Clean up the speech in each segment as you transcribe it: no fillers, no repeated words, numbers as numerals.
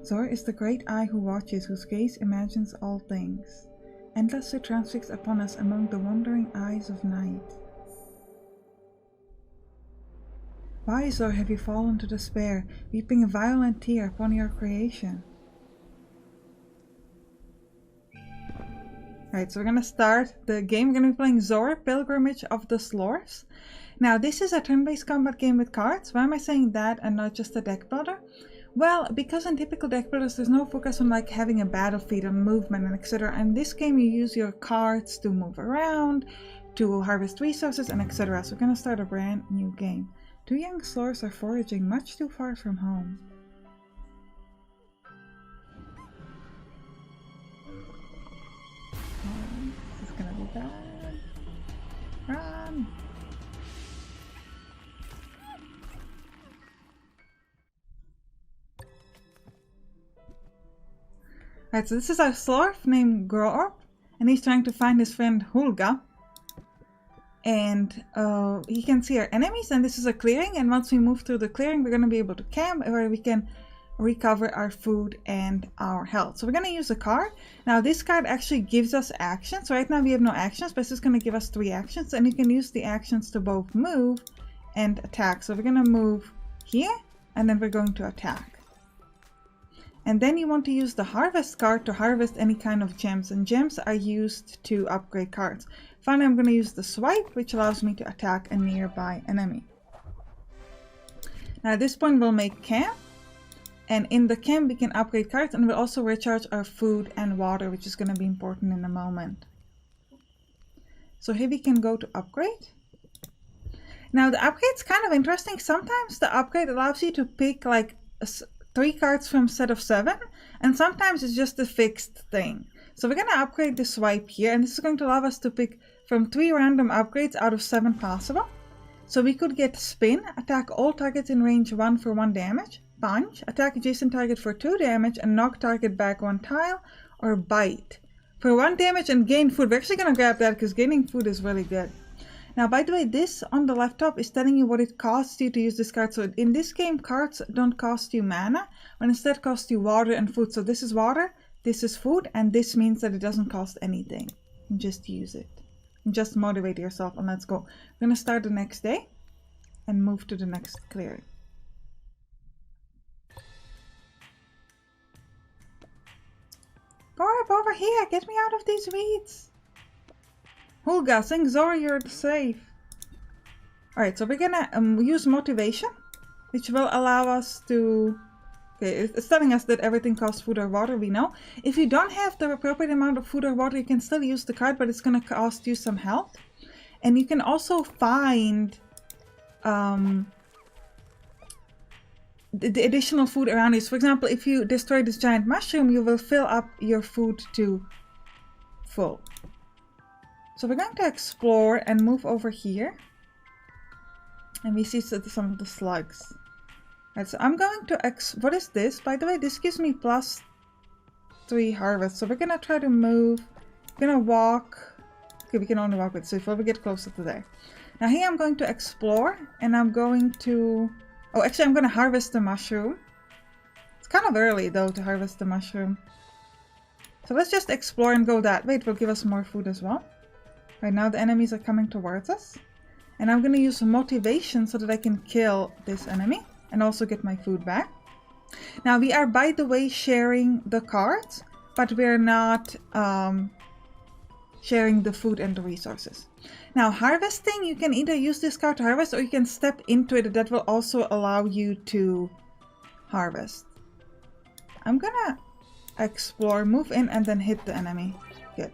ZOR is the great eye who watches, whose gaze imagines all things, endlessly transfixed upon us among the wandering eyes of night. Why, ZOR, have you fallen to despair, weeping a violent tear upon your creation? Alright, so we're gonna start the game. We're gonna be playing ZOR, Pilgrimage of the Slorfs. Now, this is a turn-based combat game with cards. Why am I saying that and not just a deck builder? Well, because in typical deck builders, there's no focus on like having a battlefield and movement and etc. In this game, you use your cards to move around, to harvest resources and etc. So we're gonna start a brand new game. Two young Slorfs are foraging much too far from home. Oh, this is gonna be bad. Run! Alright, so this is our Slorf named Grorp, and he's trying to find his friend Hulga. And he can see our enemies, and this is a clearing, and once we move through the clearing, we're going to be able to camp, where we can recover our food and our health. So we're going to use a card. Now this card actually gives us actions. Right now we have no actions, but this is going to give us 3 actions, and you can use the actions to both move and attack. So we're going to move here, and then we're going to attack. And then you want to use the harvest card to harvest any kind of gems, and gems are used to upgrade cards. Finally, I'm going to use the swipe, which allows me to attack a nearby enemy. Now at this point we'll make camp, and in the camp we can upgrade cards, and we'll also recharge our food and water, which is going to be important in a moment. So here we can go to upgrade. Now the upgrade's kind of interesting. Sometimes the upgrade allows you to pick like 3 cards from a set of 7, and sometimes it's just a fixed thing. So we're going to upgrade the swipe here, and this is going to allow us to pick from 3 random upgrades out of 7 possible. So we could get spin, attack all targets in range 1 for 1 damage, punch, attack adjacent target for 2 damage and knock target back 1 tile, or bite for 1 damage and gain food. We're actually going to grab that because gaining food is really good. Now, by the way, this on the left top is telling you what it costs you to use this card. So in this game, cards don't cost you mana, but instead cost you water and food. So this is water, this is food, and this means that it doesn't cost anything. Just use it. Just motivate yourself, and let's go. We're going to start the next day and move to the next clearing. Go up over here, get me out of these weeds. Hulga, sing ZOR, you're safe. Alright, so we're gonna use motivation, which will allow us to... Okay, it's telling us that everything costs food or water, we know. If you don't have the appropriate amount of food or water, you can still use the card, but it's gonna cost you some health. And you can also find the additional food around you. So for example, if you destroy this giant mushroom, you will fill up your food to full. So we're going to explore and move over here. And we see some of the slugs. Right, so I'm going to what is this? By the way, this gives me +3 harvest. So we're going to try to move. We're going to walk. Okay, we can only walk with Swift. We get closer to there. Now here I'm going to explore. And I'm going to... Oh, actually I'm going to harvest the mushroom. It's kind of early though to harvest the mushroom. So let's just explore and go that way. It will give us more food as well. Right now the enemies are coming towards us. And I'm going to use motivation so that I can kill this enemy. And also get my food back. Now we are, by the way, sharing the cards. But we're not sharing the food and the resources. Now harvesting, you can either use this card to harvest, or you can step into it. That will also allow you to harvest. I'm going to explore, move in, and then hit the enemy. Good.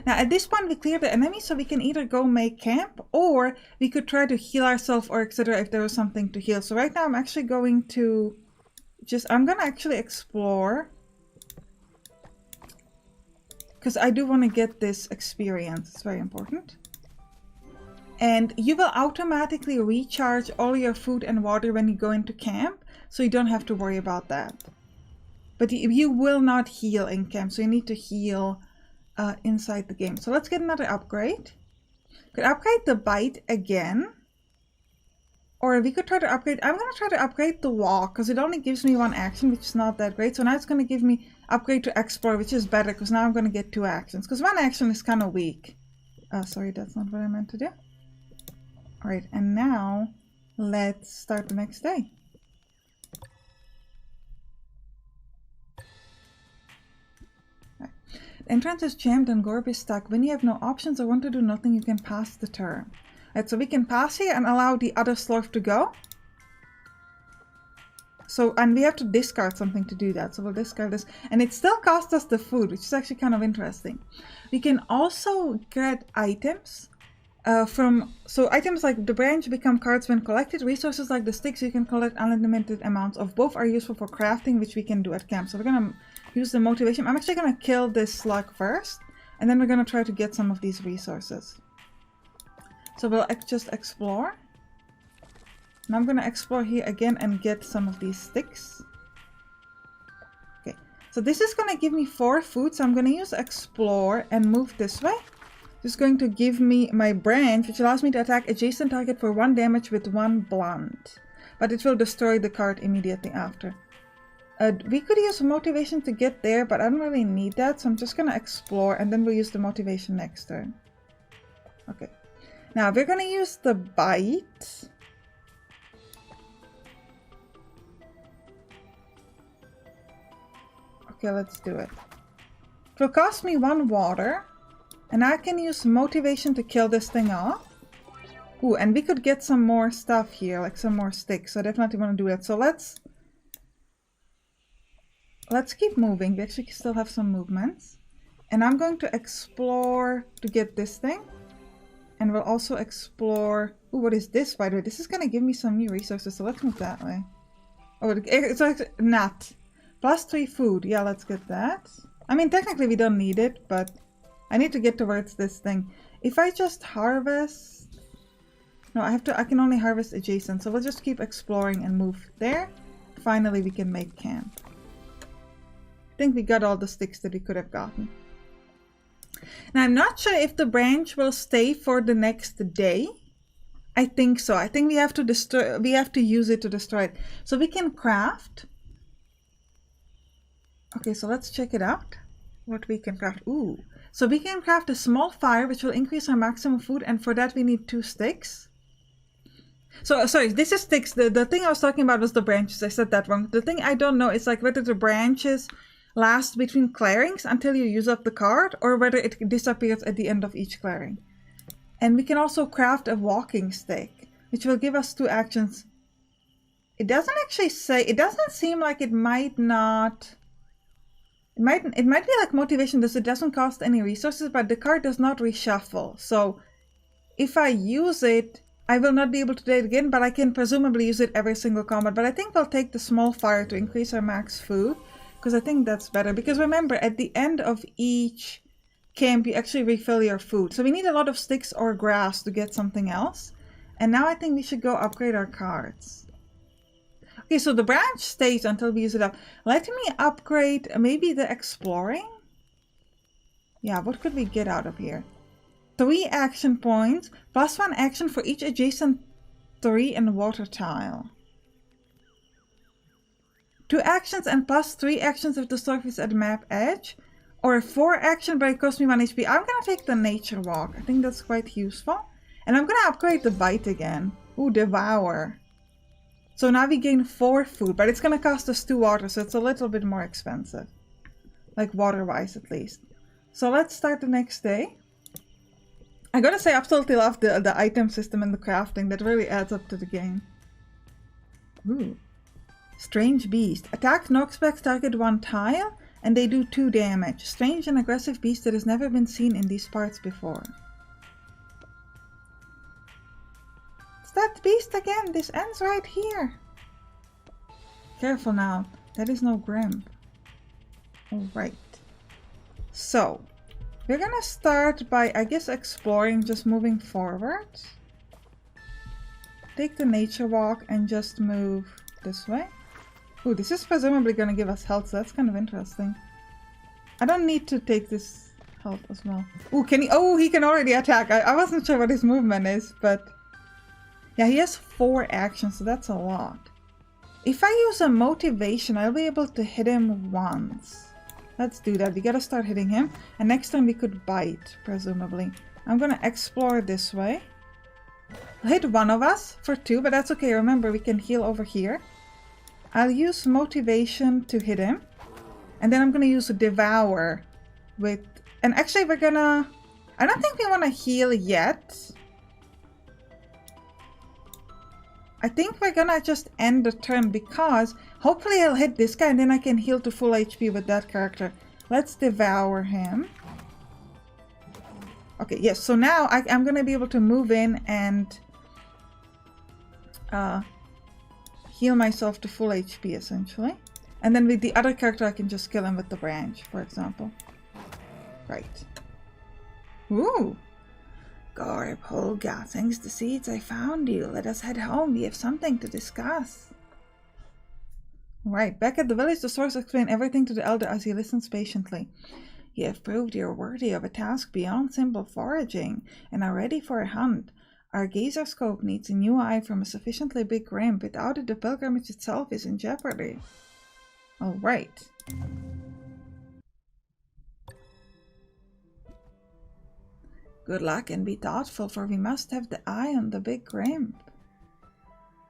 Now at this point we clear the enemy, so we can either go make camp, or we could try to heal ourselves or etc. if there was something to heal. So right now I'm actually going to I'm gonna actually explore, because I do want to get this experience. It's very important. And you will automatically recharge all your food and water when you go into camp, so you don't have to worry about that. But you will not heal in camp, so you need to heal inside the game. So let's get another upgrade. Could upgrade the bite again. Or we could try to upgrade. I'm going to try to upgrade the walk because it only gives me 1 action, which is not that great. So now it's going to give me upgrade to explore, which is better because now I'm going to get 2 actions. Because 1 action is kind of weak. Sorry, that's not what I meant to do. All right, and now let's start the next day. Right. The entrance is jammed and Gorb is stuck. When you have no options or want to do nothing, you can pass the turn. Right, so we can pass here and allow the other Slorf to go. So, and we have to discard something to do that. So we'll discard this. And it still costs us the food, which is actually kind of interesting. We can also get items so items like the branch become cards when collected. Resources like the sticks you can collect unlimited amounts of. Both are useful for crafting, which we can do at camp. So we're going to use the motivation. I'm actually going to kill this slug first. And then we're going to try to get some of these resources. So we'll just explore. Now I'm going to explore here again and get some of these sticks. Okay, so this is going to give me 4 food. So I'm going to use explore and move this way. This is going to give me my branch, which allows me to attack adjacent target for 1 damage with 1 blunt. But it will destroy the card immediately after. We could use motivation to get there, but I don't really need that. So I'm just going to explore and then we'll use the motivation next turn. Okay. Now we're going to use the bite. Okay, let's do it. It will cost me 1 water. And I can use motivation to kill this thing off. Ooh, and we could get some more stuff here, like some more sticks. So I definitely want to do that. So let's keep moving. We actually still have some movements. And I'm going to explore to get this thing. And we'll also explore... Ooh, what is this, by the way? This is going to give me some new resources. So let's move that way. Oh, it's like nut. Plus 3 food. Yeah, let's get that. I mean, technically we don't need it, but I need to get towards this thing. If I just harvest... No, I can only harvest adjacent. So we'll just keep exploring and move there. Finally, we can make camp. I think we got all the sticks that we could have gotten. Now, I'm not sure if the branch will stay for the next day. I think so. I think we have to use it to destroy it. So we can craft. Okay, so let's check it out. What we can craft. Ooh. So we can craft a small fire, which will increase our maximum food. And for that, we need 2 sticks. So, sorry, this is sticks. The thing I was talking about was the branches. I said that wrong. The thing I don't know is like whether the branches last between clearings until you use up the card, or whether it disappears at the end of each clearing. And we can also craft a walking stick, which will give us 2 actions. It doesn't actually say, it doesn't seem like it might not... It might be like motivation, it doesn't cost any resources, but the card does not reshuffle. So if I use it, I will not be able to do it again, but I can presumably use it every single combat. But I think we'll take the small fire to increase our max food, because I think that's better. Because remember, at the end of each camp, you actually refill your food. So we need a lot of sticks or grass to get something else. And now I think we should go upgrade our cards. Okay, so the branch stays until we use it up. Let me upgrade maybe the exploring. Yeah, what could we get out of here? 3 action points, plus 1 action for each adjacent 3 and water tile. 2 actions and plus 3 actions if the Slorf is at map edge. Or 4 action, but it costs me 1 HP. I'm going to take the nature walk. I think that's quite useful. And I'm going to upgrade the bite again. Ooh, devour. So now we gain 4 food, but it's going to cost us 2 water, so it's a little bit more expensive. Like water-wise, at least. So let's start the next day. I gotta say, I absolutely love the item system and the crafting. That really adds up to the game. Ooh. Strange beast. Attack knocks back target 1 tile, and they do 2 damage. Strange and aggressive beast that has never been seen in these parts before. That beast again. This ends right here. Careful now. That is no Grim. Alright. So, we're gonna start by, I guess, exploring, just moving forward. Take the nature walk and just move this way. Ooh, this is presumably gonna give us health, so that's kind of interesting. I don't need to take this health as well. Ooh, can he? Oh, he can already attack. I wasn't sure what his movement is, but... Yeah, he has 4 actions, so that's a lot. If I use a motivation, I'll be able to hit him once. Let's do that. We gotta start hitting him. And next time we could bite, presumably. I'm gonna explore this way. I'll hit one of us for 2, but that's okay. Remember, we can heal over here. I'll use motivation to hit him. And then I'm gonna use devour with... And actually we're gonna... I don't think we want to heal yet. I think we're gonna just end the turn because hopefully I'll hit this guy and then I can heal to full HP with that character. Let's devour him. Okay, yes, so now I'm gonna be able to move in and heal myself to full HP essentially. And then with the other character I can just kill him with the branch, for example. Right. Ooh! Gorb, Holga, thanks to seeds I found you. Let us head home, we have something to discuss. Right, back at the village, the Slorfs explain everything to the elder as he listens patiently. You have proved you're worthy of a task beyond simple foraging, and are ready for a hunt. Our gazer scope needs a new eye from a sufficiently big rim. Without it, the pilgrimage itself is in jeopardy. Alright. Good luck and be thoughtful, for we must have the eye on the big rim.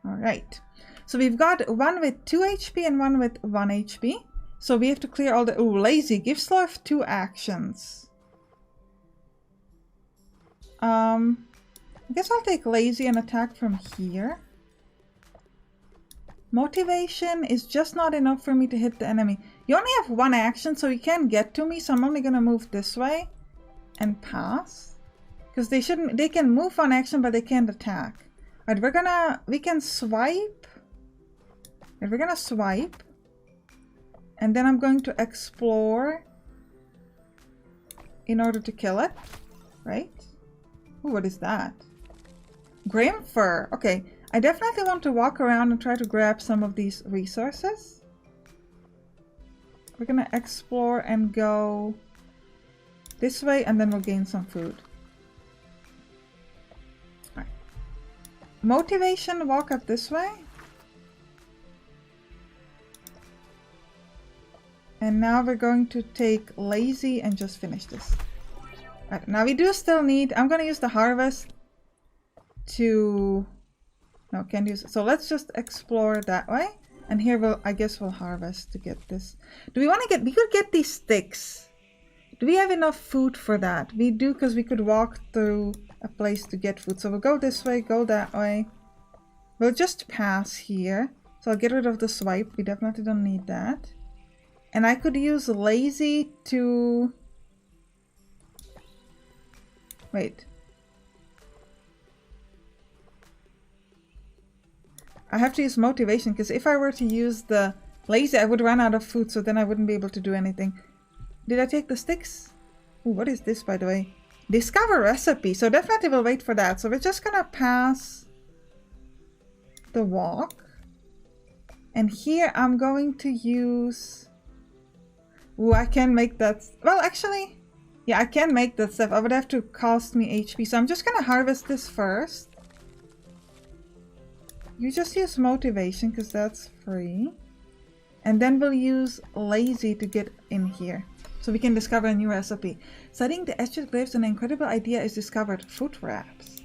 Alright. So we've got one with 2 HP and one with 1 HP. So we have to clear all the... Ooh, lazy. Give Slorf 2 actions. I guess I'll take lazy and attack from here. Motivation is just not enough for me to hit the enemy. You only have 1 action, so you can't get to me. So I'm only gonna move this way and pass. Because they can move on action, but they can't attack. Alright, we can swipe. Alright, we're gonna swipe. And then I'm going to explore in order to kill it. Right? Ooh, what is that? Grim fur. Okay, I definitely want to walk around and try to grab some of these resources. We're gonna explore and go this way, and then we'll gain some food. Motivation, walk up this way. And now we're going to take lazy and just finish this. Right, now we do still need... I'm going to use the harvest to... No, can't use it. So let's just explore that way. And here I guess we'll harvest to get this. Do we want to get... We could get these sticks. Do we have enough food for that? We do, because we could walk through a place to get food. So we'll go this way, go that way. We'll just pass here. So I'll get rid of the swipe. We definitely don't need that. And I could use lazy to... Wait. I have to use motivation, because if I were to use the lazy, I would run out of food, so then I wouldn't be able to do anything. Did I take the sticks? Ooh, what is this, by the way? Discover recipe. So definitely we'll wait for that. So we're just gonna pass the walk. And here I'm going to use... Ooh, I can make that... Well, actually, yeah, I can make that stuff. I would have to cost me HP. So I'm just gonna harvest this first. You just use motivation because that's free. And then we'll use lazy to get in here. So we can discover a new recipe. Studying the etched glyphs, an incredible idea is discovered. Foot wraps.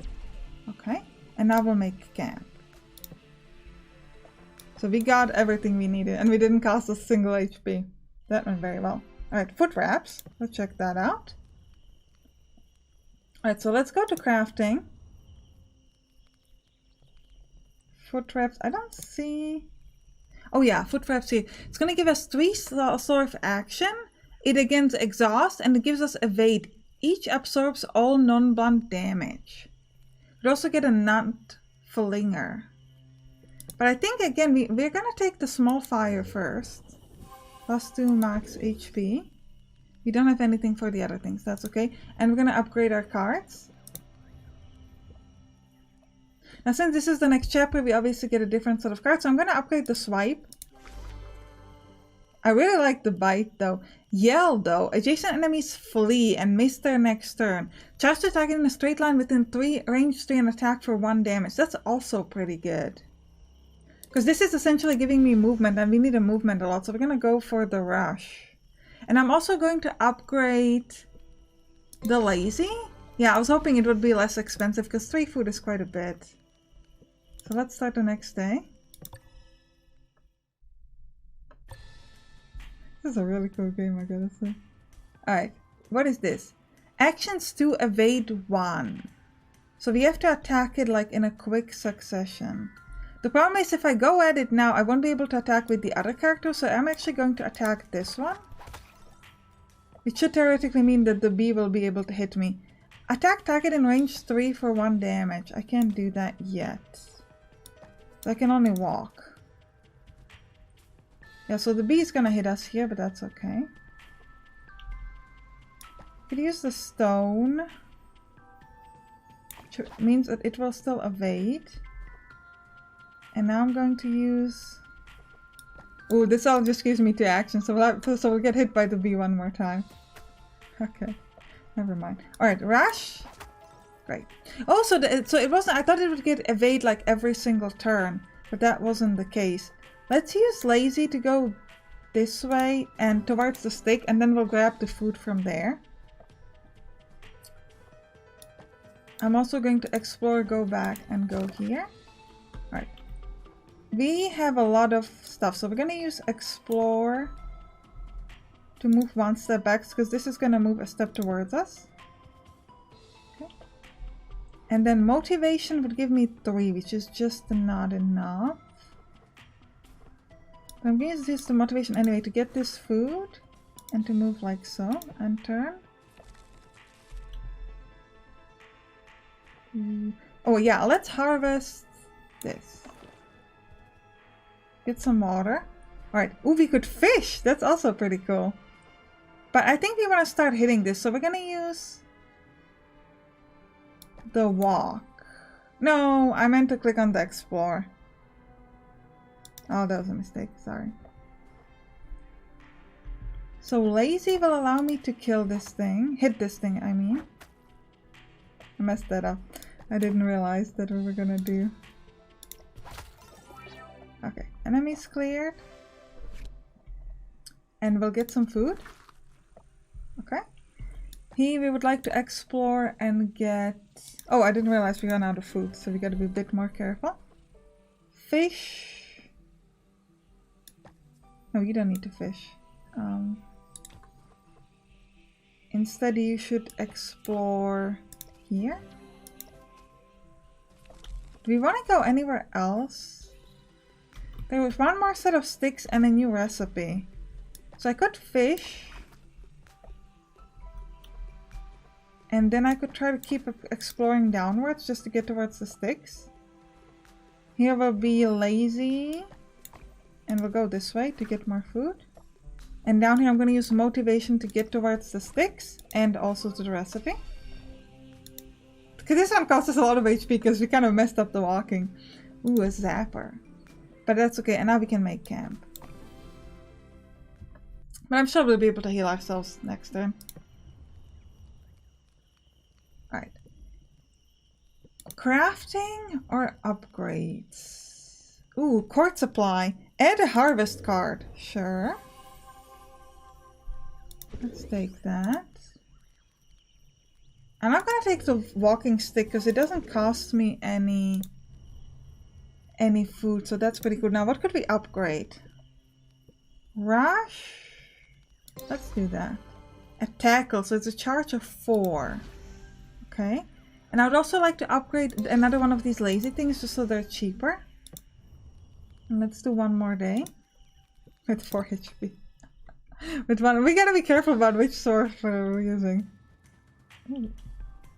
Okay. And now we'll make camp. So we got everything we needed. And we didn't cost a single HP. That went very well. Alright, foot wraps. Let's check that out. Alright, so let's go to crafting. Foot wraps. I don't see... Oh yeah, foot wraps here. It's going to give us 3 Slorf action. It against exhaust, and it gives us evade. Each absorbs all non-blunt damage. We also get a nut flinger. But I think again we're gonna take the small fire first. +2 max HP. We don't have anything for the other things, that's okay. And we're gonna upgrade our cards. Now since this is the next chapter, we obviously get a different set of cards. So I'm gonna upgrade the swipe. I really like the bite though. Yell though. Adjacent enemies flee and miss their next turn. Charge to attack in a straight line within range 3 and attack for 1 damage. That's also pretty good. Because this is essentially giving me movement and we need a movement a lot. So we're going to go for the rush. And I'm also going to upgrade the lazy. Yeah, I was hoping it would be less expensive because 3 food is quite a bit. So let's start the next day. This is a really cool game, I gotta say. Alright, what is this? Actions to evade 1. So we have to attack it like in a quick succession. The problem is if I go at it now, I won't be able to attack with the other character, so I'm actually going to attack this one. It should theoretically mean that the bee will be able to hit me. Attack target in range 3 for 1 damage. I can't do that yet. So I can only walk. Yeah, so the bee is gonna hit us here, but that's okay. Could use the stone, which means that it will still evade. And now I'm going to use... Oh, this all just gives me 2 actions, so we'll get hit by the bee one more time. Okay, never mind. Alright, rush. Great. Oh, so it wasn't... I thought it would get evade like every single turn, but that wasn't the case. Let's use lazy to go this way and towards the stick, and then we'll grab the food from there. I'm also going to explore, go back, and go here. Alright. We have a lot of stuff, so we're going to use explore to move 1 step back, because this is going to move a step towards us. Okay. And then motivation would give me 3, which is just not enough. I'm going to use the motivation anyway to get this food and to move like so and turn. Oh yeah, let's harvest this. Get some water. Alright, ooh, we could fish! That's also pretty cool. But I think we want to start hitting this, so we're going to use the walk. No, I meant to click on the explore. Oh, that was a mistake, sorry. So lazy will allow me to kill this thing. Hit this thing, I mean. I messed that up. I didn't realize that we were gonna do. Okay, enemies cleared. And we'll get some food. Okay. Here we would like to explore and get... Oh, I didn't realize we ran out of food, so we gotta be a bit more careful. Fish. No, you don't need to fish. Instead, you should explore here. Do we want to go anywhere else? There was 1 more set of sticks and a new recipe. So I could fish. And then I could try to keep exploring downwards just to get towards the sticks. Here will be lazy. And we'll go this way to get more food. And down here I'm going to use motivation to get towards the sticks and also to the recipe. Because this one costs us a lot of HP because we kind of messed up the walking. Ooh, a zapper. But that's okay, and now we can make camp. But I'm sure we'll be able to heal ourselves next turn. Alright. Crafting or upgrades? Ooh, court supply. Add a harvest card. Sure. Let's take that. I'm not going to take the walking stick because it doesn't cost me any food, so that's pretty good. Now, what could we upgrade? Rush? Let's do that. A tackle, so it's a charge of 4. Okay. And I would also like to upgrade another one of these lazy things just so they're cheaper. And let's do 1 more day. With 4 HP. With 1, we gotta be careful about which sword we're using. Ooh.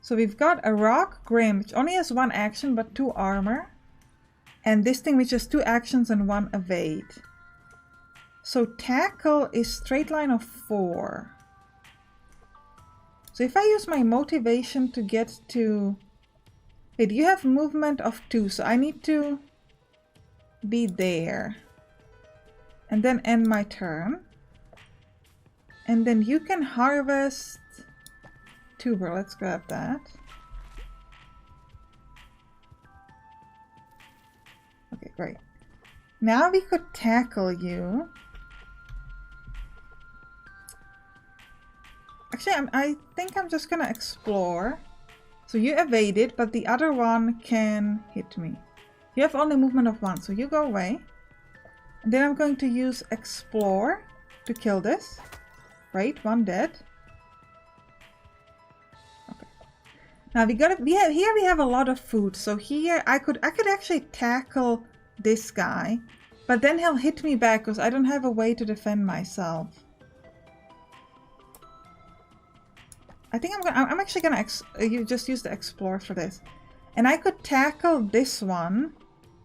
So we've got a rock grim, which only has 1 action but 2 armor. And this thing which has 2 actions and 1 evade. So tackle is straight line of 4. So if I use my motivation to get to... Wait, you have movement of 2, so I need to be there. And then end my turn. And then you can harvest tuber. Let's grab that. Okay, great. Now we could tackle you. Actually, I think I'm just gonna explore. So you evaded, but the other one can hit me. You have only movement of 1, so you go away. And then I'm going to use explore to kill this. Right, 1 dead. Okay. Now here we have a lot of food. So here I could actually tackle this guy, but then he'll hit me back because I don't have a way to defend myself. I think I'm actually gonna you just use the explore for this, and I could tackle this one,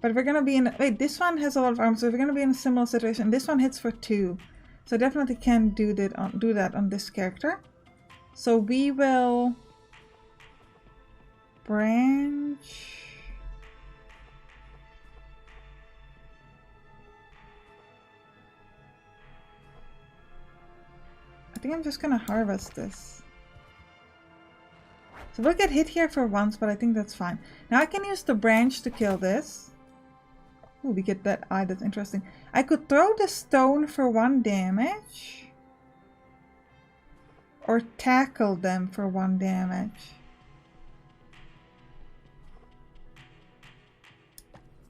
but we're gonna be in. Wait, this one has a lot of armor, so we're gonna be in a similar situation. This one hits for 2, so I definitely can do that on this character. So we will branch. I think I'm just gonna harvest this. So we'll get hit here for once, but I think that's fine. Now I can use the branch to kill this. Ooh, we get that eye, that's interesting. I could throw the stone for 1 damage. Or tackle them for 1 damage.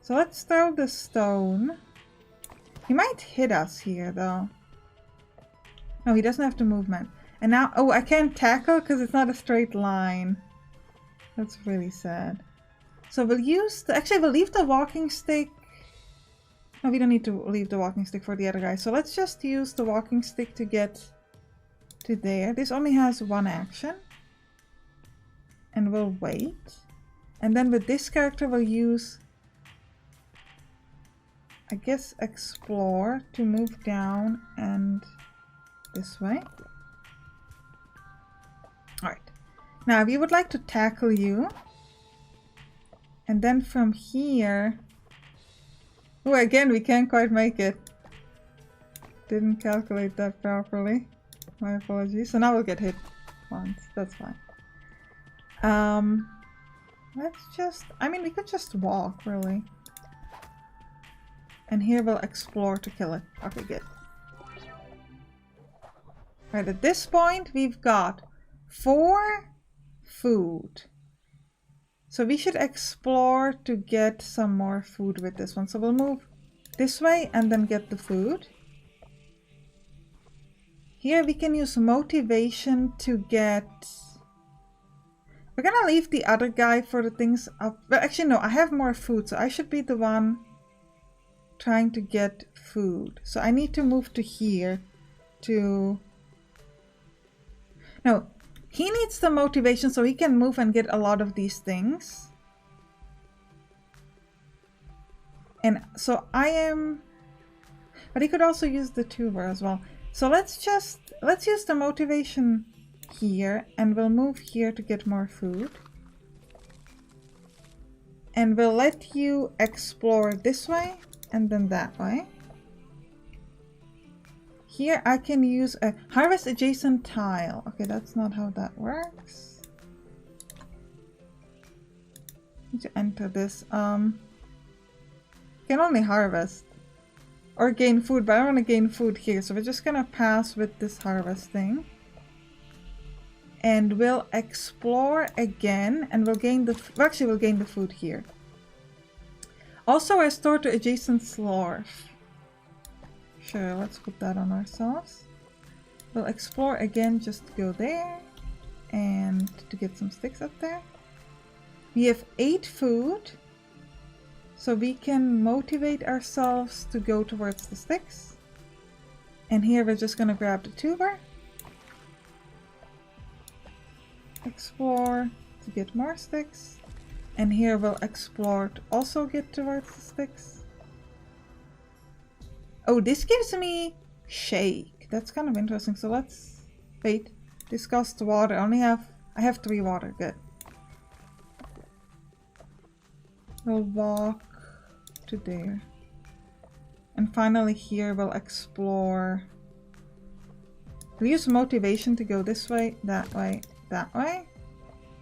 So let's throw the stone. He might hit us here though. No, he doesn't have the movement. And now, oh, I can't tackle because it's not a straight line. That's really sad. So we'll use the, actually we'll leave the walking stick. No, we don't need to leave the walking stick for the other guy. So let's just use the walking stick to get to there. This only has 1 action. And we'll wait. And then with this character we'll use, I guess, explore to move down and this way. Alright, now we would like to tackle you, and then from here, oh, again we can't quite make it, didn't calculate that properly, my apologies. So now we'll get hit once, that's fine. Let's just, I mean we could just walk really, and here we'll explore to kill it. Okay, good. Right, at this point we've got 4 food. So we should explore to get some more food with this one. So we'll move this way and then get the food. Here we can use motivation to get... We're gonna leave the other guy for the things up. But actually no, I have more food, so I should be the one trying to get food. So I need to move to here to... No. He needs the motivation so he can move and get a lot of these things. And so I am... But he could also use the tuber as well. So let's use the motivation here, and we'll move here to get more food. And we'll let you explore this way and then that way. Here I can use a harvest adjacent tile. Okay, that's not how that works. Need to enter this. Can only harvest or gain food, but I don't want to gain food here, so we're just gonna pass with this harvesting. And we'll explore again, and we'll gain the we'll gain the food here. Also restore to adjacent Slorf. Sure, let's put that on ourselves. We'll explore again, just to go there and to get some sticks up there. We have 8 food, so we can motivate ourselves to go towards the sticks. And here we're just gonna grab the tuber. Explore to get more sticks. And here we'll explore to also get towards the sticks. Oh, this gives me shake. That's kind of interesting. So let's wait. Discuss the water. I have 3 water. Good. We'll walk to there. And finally here we'll explore We use motivation to go this way, that way, that way.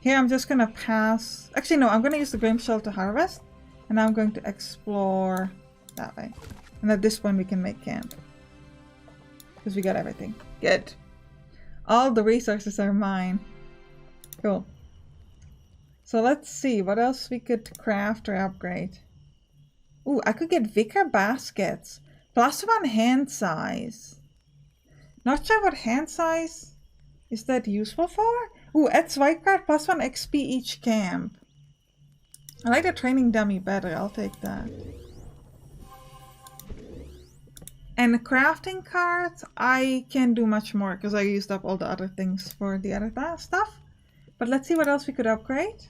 Here I'm just gonna pass. Actually, no, I'm gonna use the Grim Shell to harvest. And I'm going to explore that way. And at this point we can make camp. Because we got everything. Good. All the resources are mine. Cool. So let's see what else we could craft or upgrade. Ooh, I could get Vicar baskets. +1 hand size. Not sure what hand size is that useful for. Ooh, add swipe card +1 XP each camp. I like the training dummy better. I'll take that. And the crafting cards, I can do much more because I used up all the other things for the other stuff. But let's see what else we could upgrade.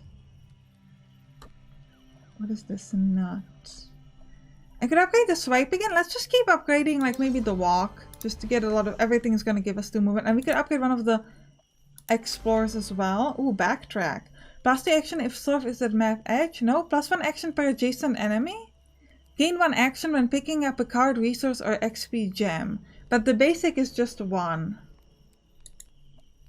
What is this nut? I could upgrade the swipe again. Let's just keep upgrading, like maybe the walk, just to get a lot of everything is going to give us 2 movement. And we could upgrade one of the explorers as well. Ooh, backtrack. +2 action if Slorf is at map edge. No, +1 action per adjacent enemy. Gain 1 action when picking up a card, resource, or XP gem. But the basic is just 1.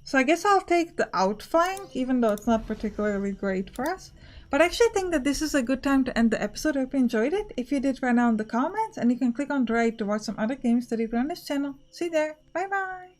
So I guess I'll take the outflank, even though it's not particularly great for us. But I actually think that this is a good time to end the episode. I hope you enjoyed it. If you did, write down in the comments. And you can click on the right to watch some other games that you do on this channel. See you there. Bye bye.